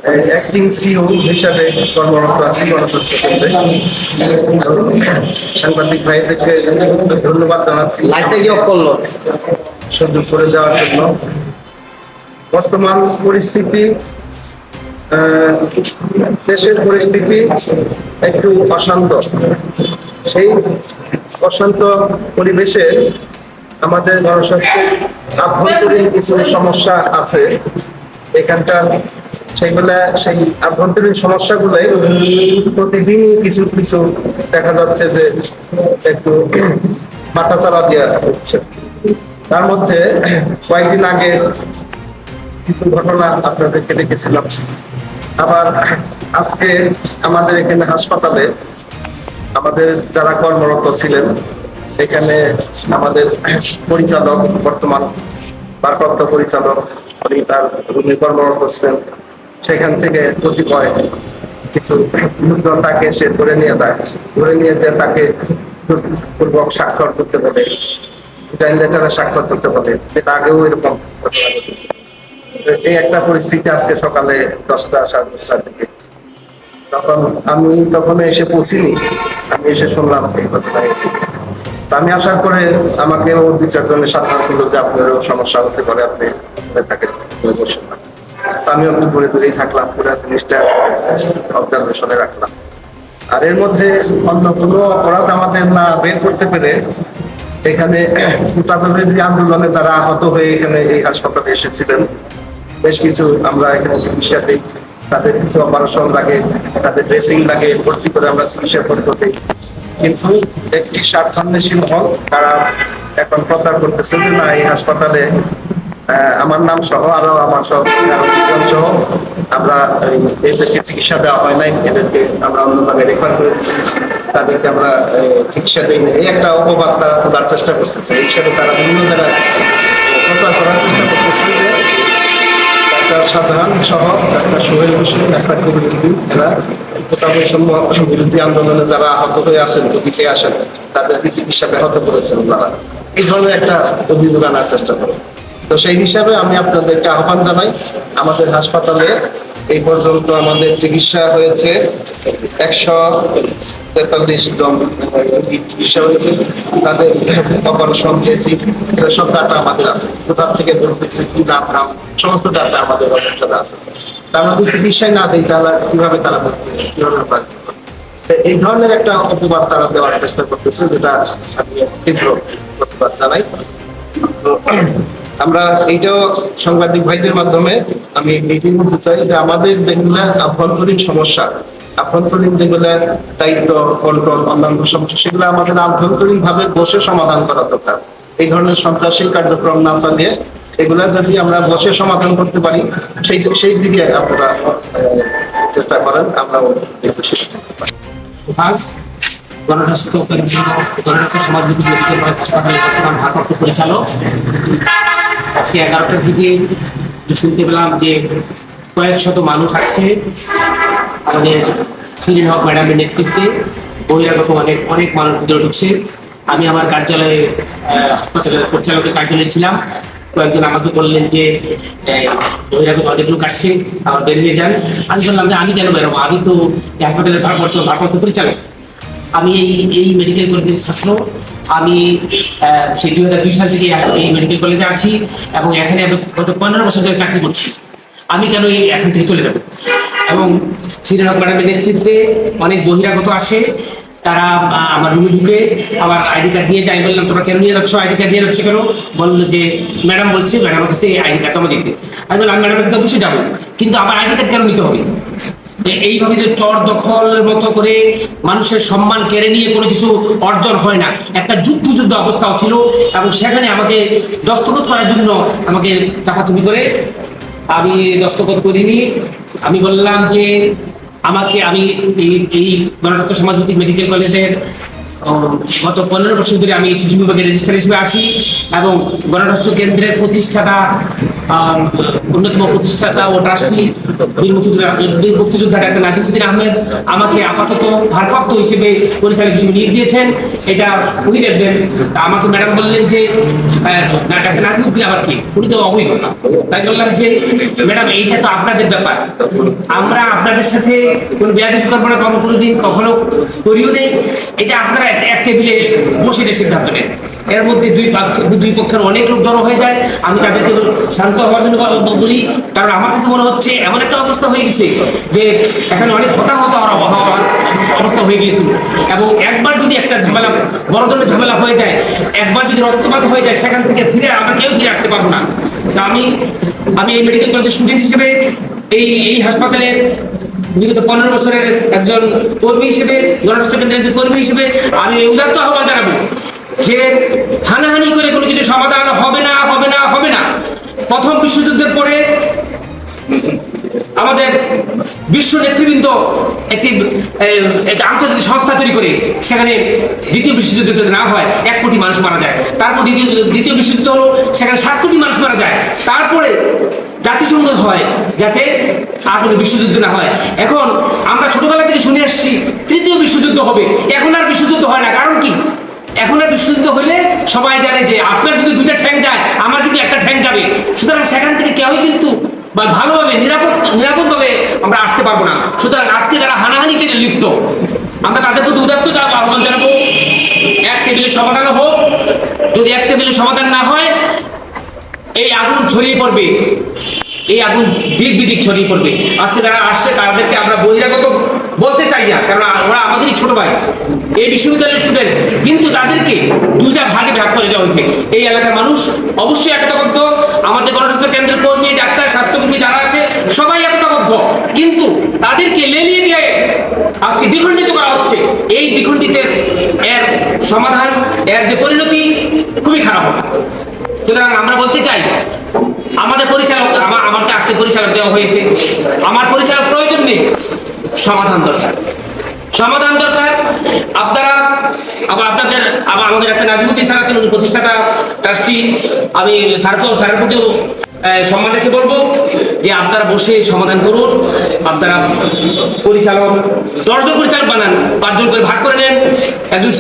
Acting CO হিসাবে কর্মরত আছি গণস্বাস্থ্য কেন্দ্রে। সাংবাদিক ভাইদেরকে ধন্যবাদ জানাচ্ছি লাইটটা কি অফ করলো? সুযোগ করে দেওয়ার জন্য। বর্তমান পরিস্থিতি, দেশের পরিস্থিতি একটু অশান্ত। সেই অশান্ত পরিবেশে আমাদের গণস্বাস্থ্যের আভ্যন্তরীণ কিছু সমস্যা আছে এখানকার। সেই আভ্যন্তরীণ সমস্যাগুলোই প্রতিদিনই কিছু কিছু দেখা যাচ্ছে যে একটু মাথা চালা দেওয়া হচ্ছে। তার মধ্যে কয়েকদিন আগে কিছু ঘটনা আপনাদেরকে দেখেছিলাম। আবার আজকে আমাদের এখানে হাসপাতালে আমাদের যারা কর্মরত ছিলেন, এখানে আমাদের পরিচালক, বর্তমান ভারপ্রাপ্ত পরিচালক, উনি তার রুমে কর্মরত ছিলেন। সেখান থেকে কতিপয় কিছু লোকজন তাকে সে ধরে নিয়ে যে তাকে পূর্বক স্বাক্ষর করতে বলে, ডিজাইন লেটারে স্বাক্ষর করতে বলে, যেটা আগেও এরকম ঘটনা ঘটেছে। এই একটা পরিস্থিতি আজকে সকালে 10টা সাড়ে 10টার দিকে, তখন এসে পৌঁছিনি। আমি এসে শুনলাম এই ঘটনা। আমি আসার পরে আমাকে দুই চারজনের সাধারণ করলো যে আপনারও সমস্যা হতে পারে, আপনি থাকেন বসেন না। আমিও একটু দূরে দূরেই থাকলাম, পুরো জিনিসটা অবজারভেশনে রাখলাম। আর এর মধ্যে অন্য কোনো অপরাধ আমাদের না বের করতে পেরে এখানে কোটাবিরোধী আন্দোলনে যারা আহত হয়ে এখানে এই হাসপাতালে এসেছিলেন, বেশ কিছু আমরা এখানে চিকিৎসা দিই। তাদের কিছু অপারেশন লাগে, তাদের ড্রেসিং লাগে, ভর্তি করে আমরা চিকিৎসা করতে দিই। কিন্তু একটি স্বার্থান্বেষী মহল তারা এখন প্রচার করতেছে যে না, এই হাসপাতালে আমার নাম সহ আরো আমার সহ আমরা এদেরকে চিকিৎসা দেওয়া হয় নাই, এদেরকে আমরা অন্যভাবে রেফার করে দিচ্ছি, তাদেরকে আমরা চিকিৎসা দিই না। এই একটা অপবাদ তারা তোলার চেষ্টা করতেছে। এই হিসাবে তারা বিভিন্ন জায়গায় প্রচার করার চেষ্টা করতেছে যে ডাক্তার শাহজাহান সহ ডাক্তার সোহেল হোসেন, ডাক্তার কবির উদ্দিন, এরা বৈষম্য বিরোধী আন্দোলনে যারা আহত হয়ে আসেন, রোগীতে আসেন, তাদেরকে চিকিৎসা ব্যাহত করেছেন তারা। এই ধরনের একটা অভিযোগ আনার চেষ্টা করে। তো সেই হিসাবে আমি আপনাদেরকে আহ্বান জানাই, আমাদের হাসপাতালে এই পর্যন্ত আমাদের চিকিৎসা হয়েছে 143 জন রোগী চিকিৎসা হয়েছে। তাদের অপারেশন ড্রেসিং সব ডাটা আমাদের আছে, কোথা থেকে ধরতেছে কি নাম সমস্ত ডাটা আমাদের হসপিটালে আছে। তারা যদি চিকিৎসায় না দেয় তাহলে কিভাবে তারা এই ধরনের একটা অপবাদ তারা দেওয়ার চেষ্টা করতেছে, যেটা আমি তীব্র প্রতিবাদ জানাই। আমরা এইটাও সাংবাদিক ভাইদের মাধ্যমে আমি এইটাই বলতে চাই যে আমাদের যেগুলা আভ্যন্তরীণ সমস্যা, আভ্যন্তরীণ যেগুলা দায়িত্ব, কন্ট্রোল, অন্যান্য সমস্যা, সেগুলো আমাদের আভ্যন্তরীণ ভাবে বসে সমাধান করা দরকার। এই ধরনের সন্ত্রাসী কার্যক্রম না চালিয়ে এগুলা যদি আমরা বসে সমাধান করতে পারি, সেই দিকে আপনারা চেষ্টা করেন, আমরাও গণস্বাস্থ্য সমাজবিধি মেডিকেল কলেজ হাসপাতালের বর্তমান ভারপ্রাপ্ত পরিচালক। আজকে 11টার দিকে শুনতে পেলাম যে কয়েক শত মানুষ আসছে আমাদের শিরিন হক ম্যাডামের নেতৃত্বে, বহিরাগত অনেক মানুষ ভিতরে ঢুকছে। আমি আমার কার্যালয়ে হাসপাতালের পরিচালকের কার্যালয়ে ছিলাম। কয়েকজন আমাকে বললেন যে বহিরাগত অনেক লোক আসছে, আমার বেরিয়ে যান। আমি বললাম যে আমি কেন বেরোবো, আমি তো হাসপাতালের ভারপ্রাপ্ত পরিচালক, আমি এই মেডিকেল কলেজের ছাত্র। আমি সেই 2002 সাল থেকে এই মেডিকেল কলেজে আছি এবং এখানে আমি গত 15 বছর ধরে চাকরি করছি। আমি কেন এখান থেকে চলে যাবো? এবং শিরিন হক ম্যাডামের নেতৃত্বে অনেক বহিরাগত আসে, তারা আমার রুমে ঢুকে আমার আইডি কার্ড নিয়ে যায়। বললাম তোমরা কেন নিয়ে যাচ্ছ, আইডি কার্ড নিয়ে যাচ্ছে কেন? বললো যে ম্যাডাম বলছে ম্যাডামের কাছে এই আইডি কার্ড জমা দিতে। আমি বললাম ম্যাডামের কাছে অবশ্যই যাবো, কিন্তু আমার আইডি কার্ড কেন নিতে হবে? এইভাবে যে চর দখলের মতো করে মানুষের সম্মান কেড়ে নিয়ে কোনো কিছু অর্জন হয় না। একটা যুদ্ধ অবস্থাও ছিল এবং সেখানে আমাকে দস্তখত করার জন্য আমাকে চাপাচুপি করে, আমি দস্তখত করিনি। আমি বললাম যে আমি এই গণতন্ত্র সমাজভিত্তিক মেডিকেল কলেজের গত 15 বছর ধরে আমি শিশু বিভাগের রেজিস্ট্রার হিসেবে আছি এবং গণস্বাস্থ্য কেন্দ্রের প্রতিষ্ঠাতা, অন্যতম প্রতিষ্ঠাতা ও ট্রাস্টি বীর মুক্তিযোদ্ধা ডাক্তার নাজিমুদ্দিন আহমেদ আমাকে আপাতত ভারপ্রাপ্ত হিসেবে পরিচালক হিসেবে নিয়োগ দিয়েছেন। এটা উনি দেখবেন। আমাকে ম্যাডাম বললেন যে ডাক্তার নাজিমুদ্দিন আবার কি, উনি তো অবৈধ না। তাই বললাম যে ম্যাডাম এইটা তো আপনাদের ব্যাপার, আমরা আপনাদের সাথে কোনো বেয়াদবি করবো না, কোনোদিন কখনো করিও নেই। এটা আপনারা এক টেবিলে বসে সিদ্ধান্ত নেন। এর মধ্যে দুই পক্ষের অনেক লোক জড়ো হয়ে যায়। আমি তাদেরকে শান্ত হওয়ার জন্য বলি, কারণ আমার কাছে মনে হচ্ছে এমন একটা অবস্থা হয়ে গেছে যে এখানে অনেক হতাহত হওয়ার অবস্থা হয়ে গিয়েছিল। এবং একবার যদি একটা ঝামেলা, বড় ধরনের ঝামেলা হয়ে যায়, একবার যদি রক্তপাত হয়ে যায়, সেখান থেকে আমরা কেউ ফিরে আসতে পারবো না। আমি এই মেডিকেল কলেজের স্টুডেন্ট হিসেবে এই হাসপাতালে বিগত 15 বছরের একজন কর্মী হিসেবে, গণস্বাস্থ্য কেন্দ্রের একজন কর্মী হিসেবে আমি এই উদাত্ত আহ্বান জানাবো যে হানাহানি করে কোনো কিছু সমাধান হবে না, হবে না, হবে না। প্রথম বিশ্বযুদ্ধের পরে আমাদের বিশ্ব নেতৃবৃন্দ একটি আন্তর্জাতিক সংস্থা তৈরি করে, সেখানে দ্বিতীয় বিশ্বযুদ্ধ যদি না হয় 1 কোটি মানুষ মারা যায়। তারপর দ্বিতীয় বিশ্বযুদ্ধ হলো, সেখানে 7 কোটি মানুষ মারা যায়। তারপরে জাতিসংঘ হয় যাতে আর কোনো বিশ্বযুদ্ধ না হয়। এখন আমরা ছোটবেলা থেকে শুনে আসছি তৃতীয় বিশ্বযুদ্ধ হবে, এখন আর বিশ্বযুদ্ধ হয় না। কারণ কি? এখন আর বিশ্বযুদ্ধ হলে সবাই জানে যে আপনার যদি 2টা ঠ্যাং যায়, আমার কিন্তু একটা ঠ্যাং যাবে। সুতরাং সেখান থেকে কেউই কিন্তু বা ভালোভাবে নিরাপদভাবে আমরা আসতে পারবো না। সুতরাং আজকে যারা হানাহানিতে লিপ্ত, আমরা তাদের প্রতি উদাত্ত আহ্বান জানাবো, এক টেবিলে সমাধান হোক। যদি এক টেবিলে সমাধান না হয়, এই আগুন ছড়িয়ে পড়বে, এই আগুন দিক বিদিক ছড়িয়ে পড়বে। আজকে যারা আসছে তাদেরকে আমরা বহিরাগত বলতে চাই না, কারণ ওরা আমাদেরই ছোট ভাই, এই বিশ্ববিদ্যালয়ের স্টুডেন্ট, কিন্তু তাদেরকে 2টা ভাগে ভাগ করে দেওয়া হয়েছে। এই এলাকার মানুষ অবশ্যই একতাবদ্ধ, আমাদের গণস্বাস্থ্য কেন্দ্রের কর্মী, ডাক্তার, স্বাস্থ্যকর্মী যারা আছে সবাই একতাবদ্ধ, কিন্তু তাদেরকে লেলিয়ে দিয়ে আজকে বিখণ্ডিত করা হচ্ছে। এই বিখণ্ডিতের এর সমাধান, এর যে পরিণতি খুবই খারাপ। সুতরাং আমরা বলতে চাই, আমাদের পরিচালক, আমাকে আজকে পরিচালক দেওয়া হয়েছে, আমার পরিচালক প্রয়োজন নেই, সমাধান দরকার, সমাধান দরকার। আপনারা আমাদের একটা নাজিমুদ্দিন স্যার আছেন, উনি প্রতিষ্ঠাতা ট্রাস্টি। আমি স্যারের প্রতিও সম্মান রেখে বলবো যে আপনারা বসে সমাধান করুন। আপনারা পরিচালক 10 জন পরিচালক বানান, 5 জন করে ভাগ করে নেন। একজন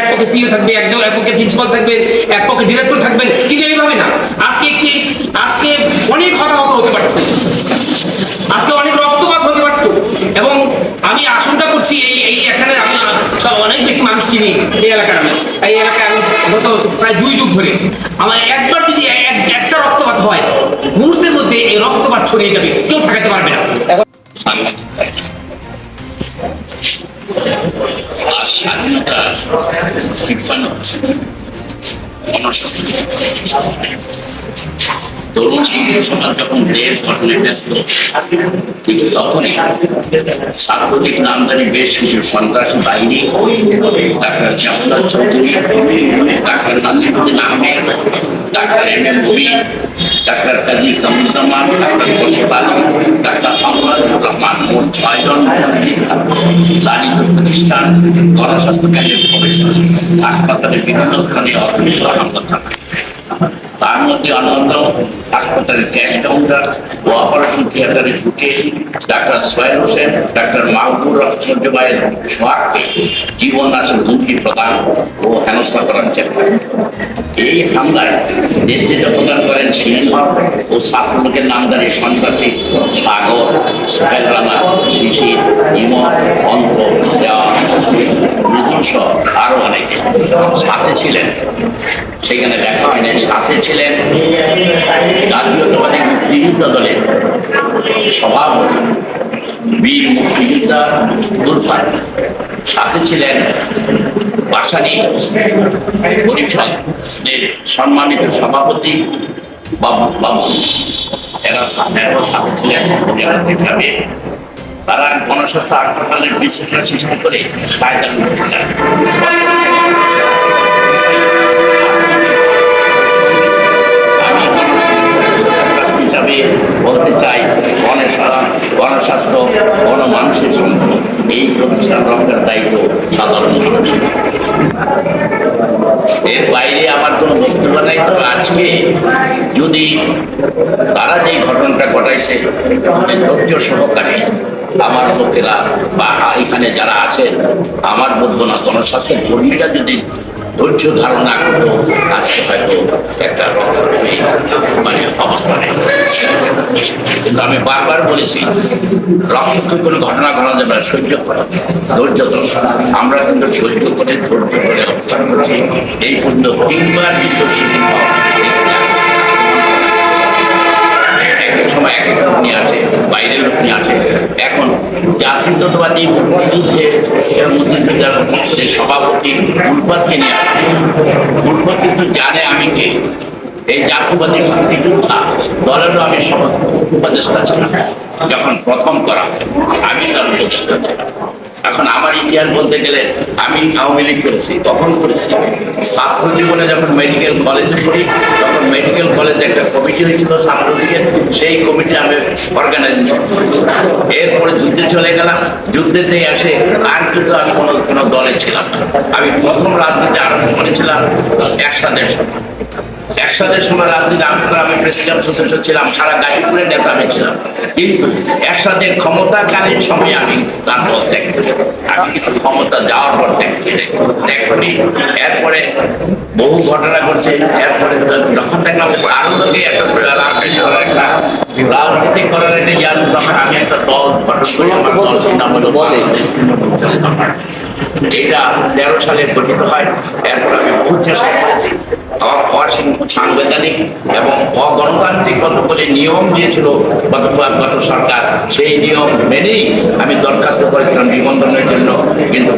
এক পক্ষে সিইও থাকবে, এক পক্ষে প্রিন্সিপাল থাকবে, এক পক্ষে ডিরেক্টর থাকবেন। কিন্তু এইভাবে না। আজকে অনেক হতাহত হতে পারত, আজকে অনেক রক্তপাত হতে পারত। এবং আমি আশঙ্কা করছি এখানে আমি অনেক বেশি মানুষ চিনি এই এলাকায়। এই এলাকায় আমি গত প্রায় 2 যুগ ধরে, আমার একবার যদি একটা রক্তপাত হয়, মুহূর্তের মধ্যে এই রক্তপাত ছড়িয়ে যাবে, কেউ ঠেকাতে পারবে না। স্বাধীনতা 53 বছর তরুণ সমাজ যখন দেশ গঠনে ব্যস্ত, ঠিক তখনই ছাত্রলীগ নামধারী বেশ কিছু সন্ত্রাসী বাহিনী, doctor Shyamlal Chowdhury, doctor Nazimuddin Ahmed, doctor MM Mubin, doctor Kazi Kamruzzaman, doctor Kashif Ali, doctor Ahmad Rahman, মোট 6 জন লালিত প্রতিষ্ঠান, গণস্বাস্থ্য কেন্দ্রে প্রবেশ করে হাসপাতালের বিভিন্ন স্থানে হামলা চালায়। তার মধ্যে অন্যান্য হাসপাতালের ক্যাশ কাউন্টার ও অপারেশন থিয়েটারে ঢুকে ডাক্তার সোহেল হোসেন, ডাক্তার মাহবুর রহমান জুবাইর সোহাগকে জীবননাশের হুমকি প্রদান ও হেনস্থা করার চেষ্টা। এই হামলায় নেতৃত্ব প্রদান করেন সিংহ ও ছাত্রলীগের নামধারী সন্ত্রাসী সাগর, সোহেল রানা, শিশির, ইমন, অন্ত, মৃদুষ আরো অনেকে সাথে ছিলেন। সেখানে দেখা হয়নি, সাথে ছিলেন জাতীয়তাবাদী মুক্তিযুদ্ধ দলের সভাপতি বীর মুক্তিযোদ্ধা দুলফার, সাথে ছিলেন ভাসানী পরিষদের সম্মানিত সভাপতি বাবু। এরা সাথে ছিলেন। তারা গণস্বাস্থ্য হাসপাতালের বিশৃঙ্খলা সৃষ্টি করে কায়দা বলতে চাই, গণস্বাস্থ্য রাষ্ট্র গণমানুষের সম্পদ, এই প্রতিষ্ঠান রক্ষার দায়িত্ব সাধারণ মানুষের। এর বাইরে আমার কোনো বক্তব্য নাই। তবে আজকে যদি তারা যে ঘটনাটা ঘটাইছে যদি ধৈর্য সহকারে আমার লোকেরা বা এখানে যারা আছেন, আমার বলবো না, গণস্বাস্থ্য কর্মীরা যদি ধৈর্য ধারণ না করতো আজকে হয়তো একটা মানে অবস্থানে। কিন্তু আমি বারবার বলেছি রক্তকে কোনো ঘটনা ঘটানো যাবে না, সহ্য করা, ধৈর্য ধরা। আমরা কিন্তু সহ্য করে ধৈর্য করে অবস্থান করছি। এই পর্যন্ত 3বার কিন্তু সময় এক এক লোক নিয়ে আসে, বাইরের লোক নিয়ে আসে। এখন জাতীয়তাবাদী মুক্তিযুদ্ধে যে সভাপতি উল্পাতকে নিয়ে আসে, উল্পাত কিন্তু জানে আমি কে। এই জাতীয়বাদী মুক্তিযোদ্ধা দলেরও আমি উপদেষ্টা ছিলাম যখন প্রথম করা হয়, আমি তার উপদেষ্টা ছিলাম। এখন আমার ইতিহাস বলতে গেলে আমি আওয়ামী লীগ করেছি, কখন করেছি? ছাত্র জীবনে যখন মেডিকেল কলেজে পড়ি, তখন মেডিকেল কলেজে একটা কমিটি হয়েছিল ছাত্রলীগের, সেই কমিটি আমি অর্গানাইজেশন করেছি। এরপরে যুদ্ধে চলে গেলাম, যুদ্ধেতে এসে আর কিন্তু আমি কোনো দলে ছিলাম না। আমি প্রথম রাজনীতি আরম্ভ করেছিলাম একসাথে সময় রাজনীতি আমি প্রেসিডেন্ট সদস্য ছিলাম, সারা গাজীপুরের নেতা আমি ছিলাম। কিন্তু একসাথে ক্ষমতাকালীন সময় আমি তার পথ ত্যাগ করি। আমি কিন্তু ক্ষমতা যাওয়ার পর ত্যাগ করি। এরপরে বহু ঘটনা ঘটছে। এরপরে যখন দেখলাম আরো লোকে একটা রাজনীতি করার একটা ইয়ে আছে, তখন আমি একটা দল গঠন করি। আমার দলটির নাম হলো বাংলাদেশ তৃণমূল জনতা পার্টি। এটা 13 সালে গঠিত হয়। এরপর আমি বহু চেষ্টা করেছি। সাংবিধানিক এবং অগণতান্ত্রিক কতগুলি নিয়ম দিয়েছিল গত সরকার, সেই নিয়ম মেনেই আমি দরখাস্ত করেছিলাম নিবন্ধনের জন্য, কিন্তু